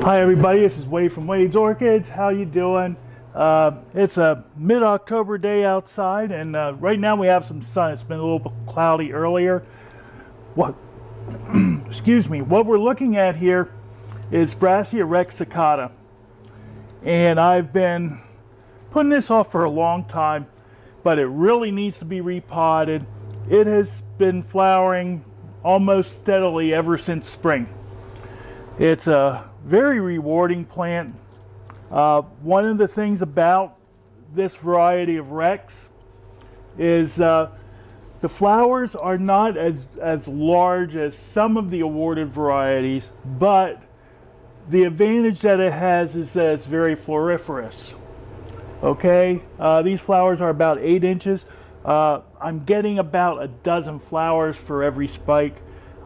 Hi everybody, this is Wade from Wade's Orchids. How you doing? It's a mid-October day outside, and right now we have some sun. It's been a little bit cloudy earlier. Excuse me. What we're looking at here is Brassia rexicata, and I've been putting this off for a long time, but it really needs to be repotted. It has been flowering almost steadily ever since spring. It's a very rewarding plant. One of the things about this variety of Rex is the flowers are not as large as some of the awarded varieties, but the advantage that it has is that it's very floriferous. Okay, these flowers are about 8 inches. I'm getting about a dozen flowers for every spike.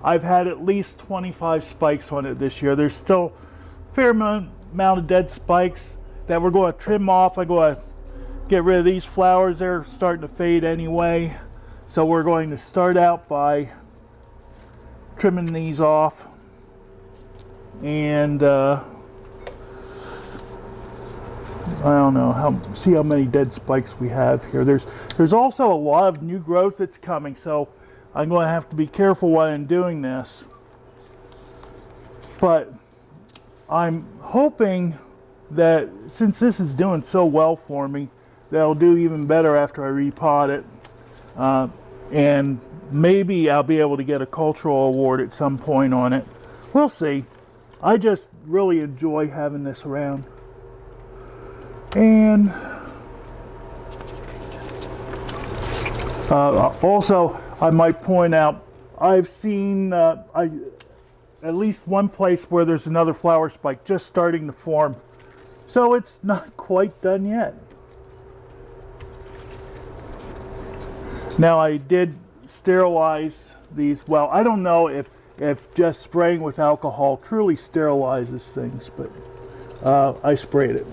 I've had at least 25 spikes on it this year. There's still a fair amount of dead spikes that we're going to trim off. I'm going to get rid of these flowers. They're starting to fade anyway. So we're going to start out by trimming these off. And I don't know, see how many dead spikes we have here. There's also a lot of new growth that's coming, so I'm going to have to be careful while I'm doing this. But I'm hoping that since this is doing so well for me, that it'll do even better after I repot it. And maybe I'll be able to get a cultural award at some point on it. We'll see. I just really enjoy having this around. And also, I might point out, I've seen at least one place where there's another flower spike just starting to form. So it's not quite done yet. Now I did sterilize these. Well, I don't know if just spraying with alcohol truly sterilizes things, but I sprayed it.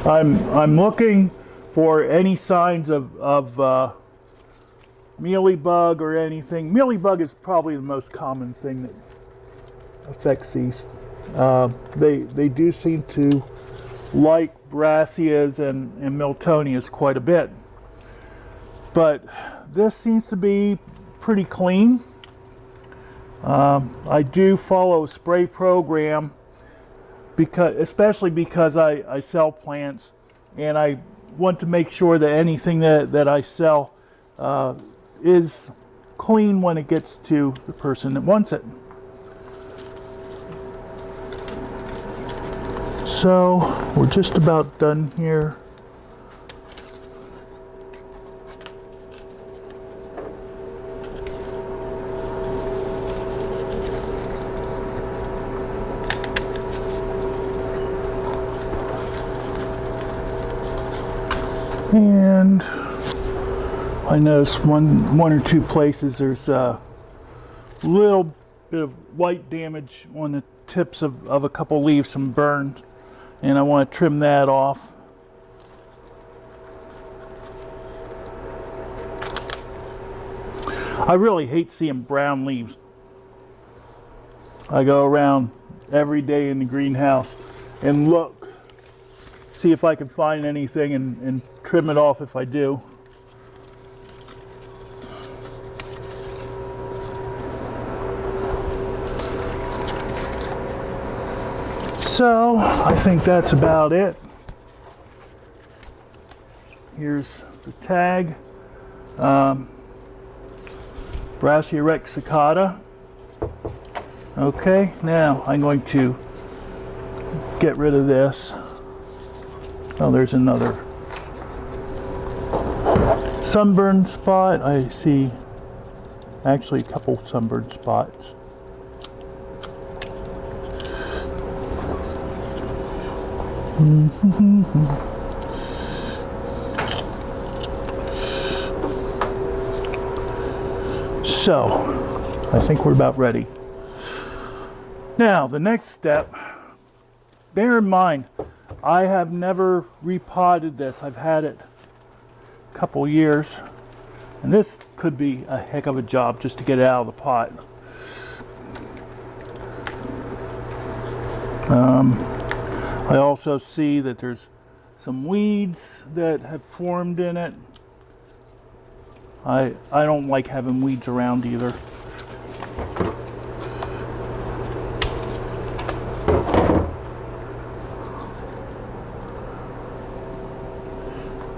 I'm looking for any signs of mealybug or anything. Mealybug is probably the most common thing that affects these. They do seem to like Brassias and Miltonias quite a bit. But this seems to be pretty clean. I do follow a spray program, especially because I sell plants, and I want to make sure that anything that I sell is clean when it gets to the person that wants it. So we're just about done here. And I noticed one or two places there's a little bit of light damage on the tips of a couple leaves, some burns, and I want to trim that off. I really hate seeing brown leaves. I go around every day in the greenhouse and look, see if I can find anything and trim it off if I do. So I think that's about it. Here's the tag. Brassia rexicata. Okay, now I'm going to get rid of this. Oh, there's another sunburn spot. I see actually a couple sunburn spots. So, I think we're about ready. Now, the next step, bear in mind, I have never repotted this. I've had it a couple years, and this could be a heck of a job just to get it out of the pot. I also see that there's some weeds that have formed in it. I don't like having weeds around either.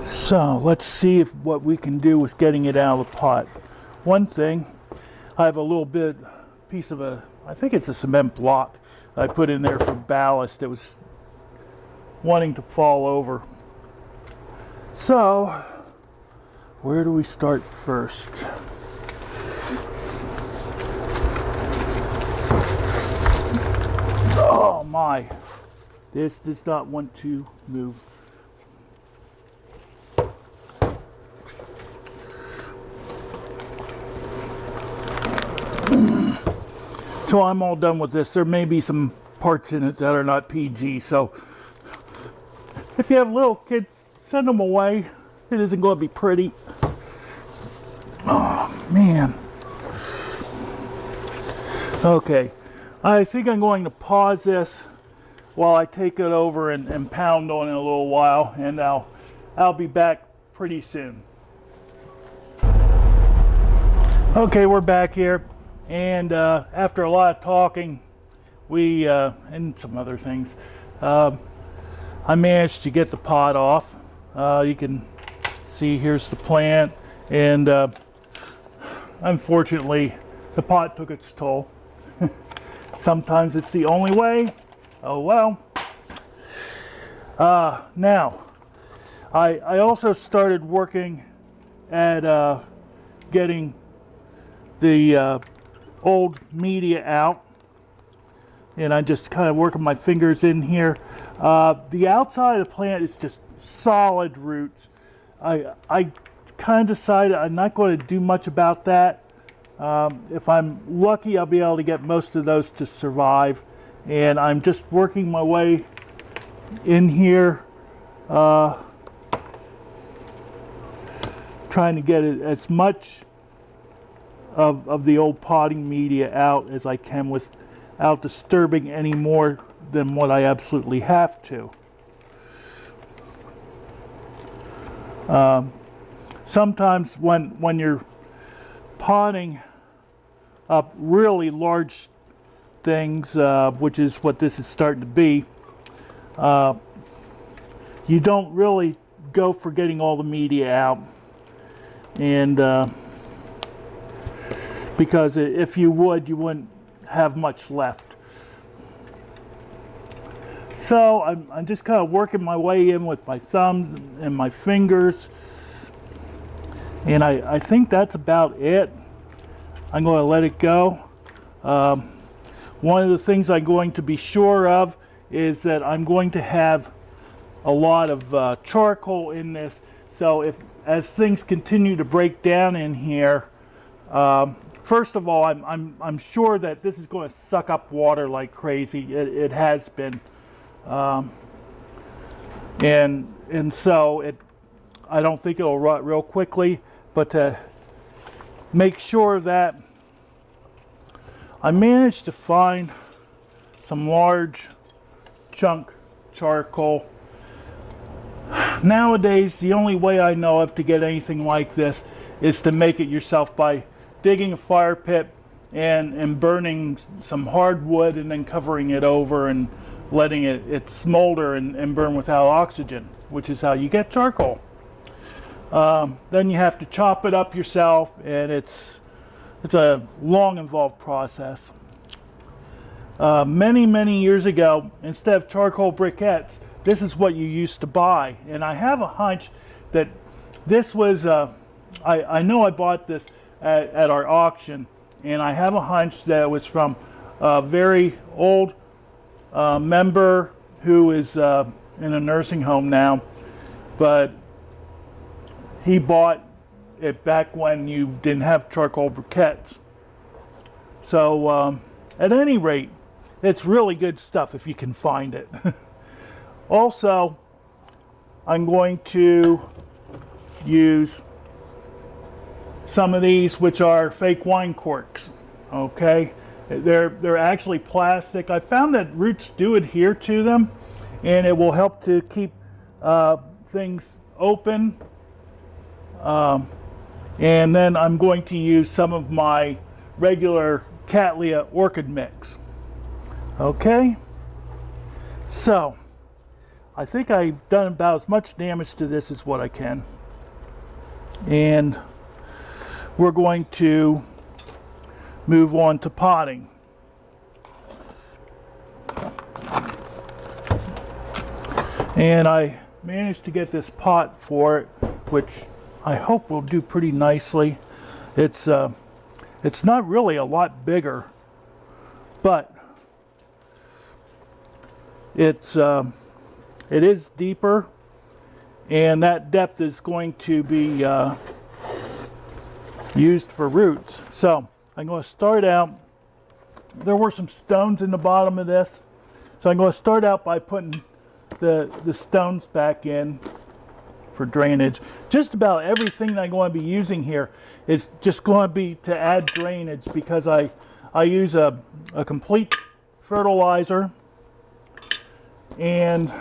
So let's see what we can do with getting it out of the pot. One thing, I have a little piece of I think it's a cement block I put in there for ballast. It was wanting to fall over. So, where do we start first? Oh my, this does not want to move. So I'm all done with this. There may be some parts in it that are not PG, so if you have little kids, send them away. It isn't going to be pretty. Oh, man. Okay, I think I'm going to pause this while I take it over and pound on it a little while, and I'll be back pretty soon. Okay, we're back here. And after a lot of talking, and some other things, I managed to get the pot off. You can see here's the plant, and unfortunately, the pot took its toll. Sometimes it's the only way. Oh well. Now, I also started working at getting the old media out, and I'm just kind of working my fingers in here. The outside of the plant is just solid roots. I kind of decided I'm not going to do much about that. If I'm lucky, I'll be able to get most of those to survive, and I'm just working my way in here, trying to get as much of the old potting media out as I can without disturbing any more than what I absolutely have to. Sometimes when you're potting up really large things, which is what this is starting to be, you don't really go for getting all the media out, and because if you would, you wouldn't have much left. So I'm just kind of working my way in with my thumbs and my fingers, and I think that's about it. I'm going to let it go. One of the things I'm going to be sure of is that I'm going to have a lot of charcoal in this, so as things continue to break down in here, first of all, I'm sure that this is going to suck up water like crazy. It has been, and so I don't think it'll rot real quickly. But to make sure that I managed to find some large chunk charcoal. Nowadays, the only way I know of to get anything like this is to make it yourself by digging a fire pit and burning some hardwood and then covering it over and letting it smolder and burn without oxygen, which is how you get charcoal. Then you have to chop it up yourself, and it's a long, involved process. Many years ago, instead of charcoal briquettes, this is what you used to buy. And I have a hunch that this was, I know I bought this at our auction, and I have a hunch that it was from a very old member who is in a nursing home now, but he bought it back when you didn't have charcoal briquettes. So at any rate, it's really good stuff if you can find it. Also, I'm going to use some of these, which are fake wine corks. Okay, They're actually plastic. I found that roots do adhere to them, and it will help to keep things open. And then I'm going to use some of my regular Cattleya orchid mix. Okay, so I think I've done about as much damage to this as what I can. And we're going to move on to potting. And I managed to get this pot for it, which I hope will do pretty nicely. It's not really a lot bigger, but it is deeper, and that depth is going to be used for roots. So I'm going to start out. There were some stones in the bottom of this, so I'm going to start out by putting the stones back in for drainage. Just about everything that I'm going to be using here is just going to be to add drainage, because I use a complete fertilizer, and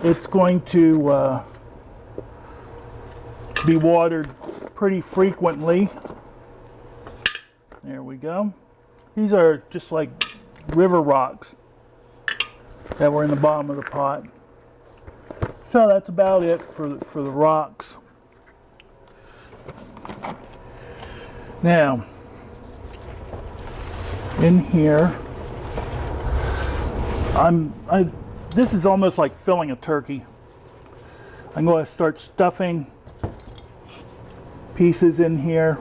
it's going to be watered pretty frequently. There we go. These are just like river rocks that were in the bottom of the pot. So that's about it for the rocks. Now, in here, this is almost like filling a turkey. I'm going to start stuffing pieces in here.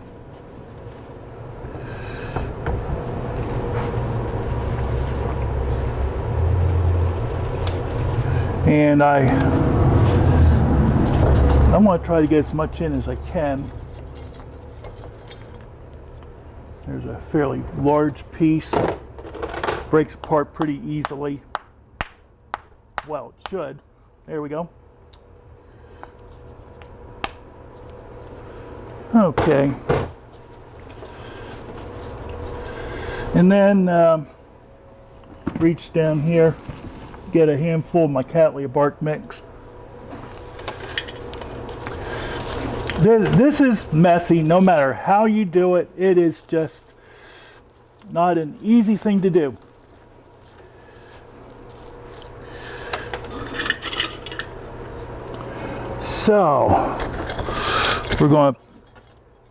And I want to try to get as much in as I can. There's a fairly large piece. Breaks apart pretty easily. Well, it should. There we go. Okay. And then reach down here, get a handful of my Cattleya bark mix. This is messy. No matter how you do it, it is just not an easy thing to do. So we're going to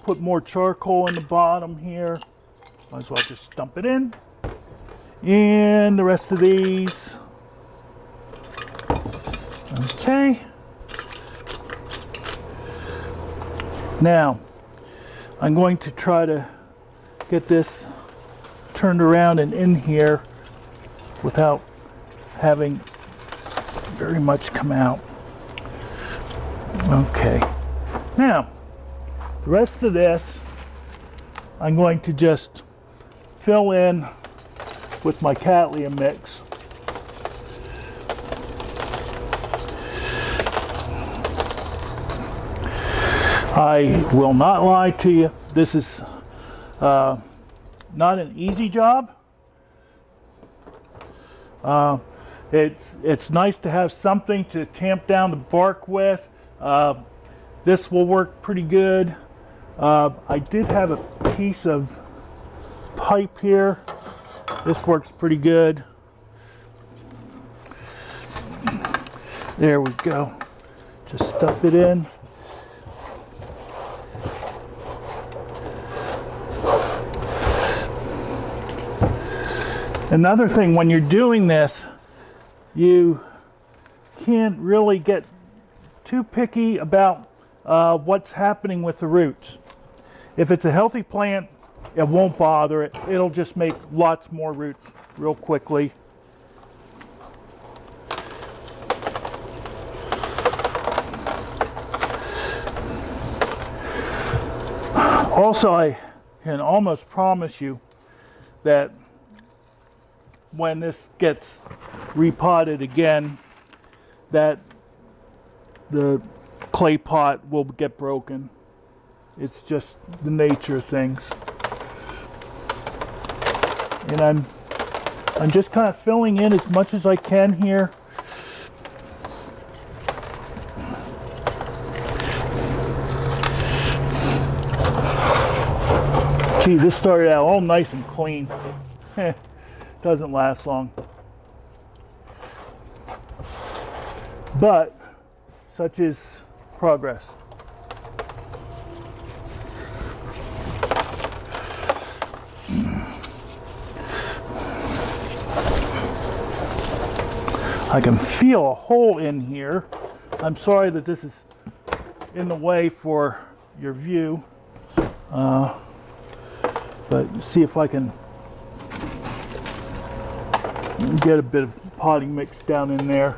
put more charcoal in the bottom here. Might as well just dump it in. And the rest of these. Okay. Now, I'm going to try to get this turned around and in here without having very much come out. Okay. Now, the rest of this, I'm going to just fill in with my Cattleya mix. I will not lie to you, this is not an easy job. It's nice to have something to tamp down the bark with. This will work pretty good. I did have a piece of pipe here. This works pretty good. There we go. Just stuff it in. Another thing, when you're doing this, you can't really get too picky about what's happening with the roots. If it's a healthy plant, it won't bother it. It'll just make lots more roots real quickly. Also, I can almost promise you that when this gets repotted again, that the clay pot will get broken. It's just the nature of things. And I'm just kind of filling in as much as I can here. Gee, this started out all nice and clean. Doesn't last long. But such is progress. I can feel a hole in here. I'm sorry that this is in the way for your view. But see if I can get a bit of potting mix down in there.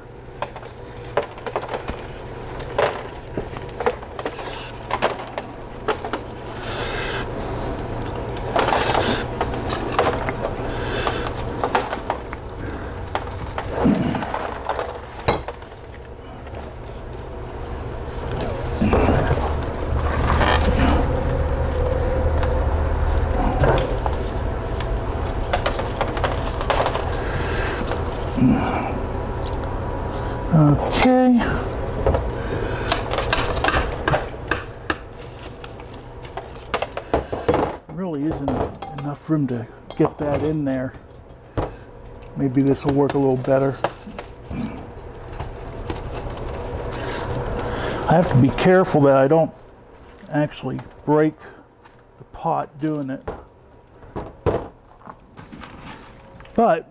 Okay. Really isn't enough room to get that in there. Maybe this will work a little better. I have to be careful that I don't actually break the pot doing it. But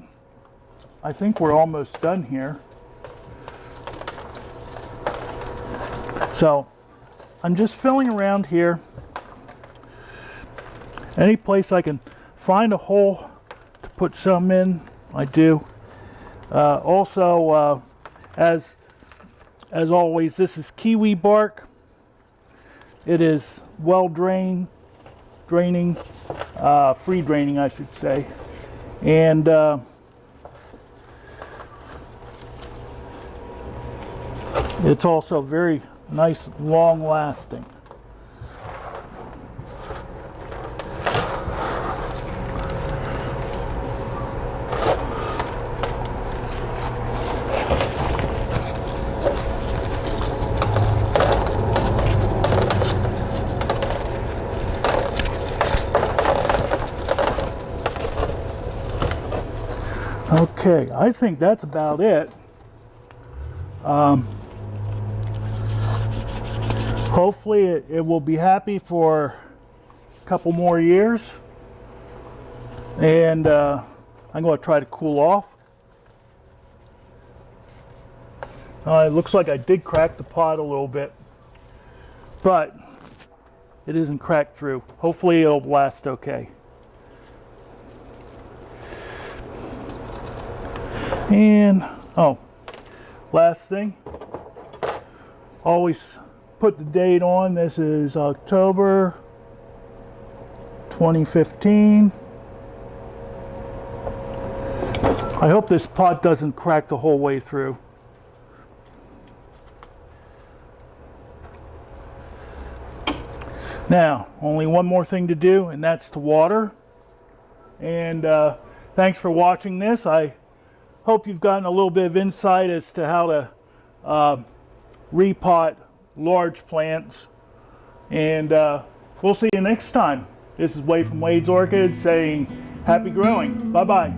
I think we're almost done here. So I'm just filling around here. Any place I can find a hole to put some in, I do. Also, as always, this is kiwi bark. It is well draining, free draining, I should say. And it's also very nice, long lasting. Okay, I think that's about it. Hopefully it will be happy for a couple more years, and I'm going to try to cool off. It looks like I did crack the pot a little bit, but it isn't cracked through. Hopefully it'll last okay. And last thing, always put the date on. This is October 2015. I hope this pot doesn't crack the whole way through. Now, only one more thing to do, and that's to water. And thanks for watching this. I hope you've gotten a little bit of insight as to how to repot large plants. And we'll see you next time. This is Wade from Wade's Orchids saying happy growing. Bye-bye.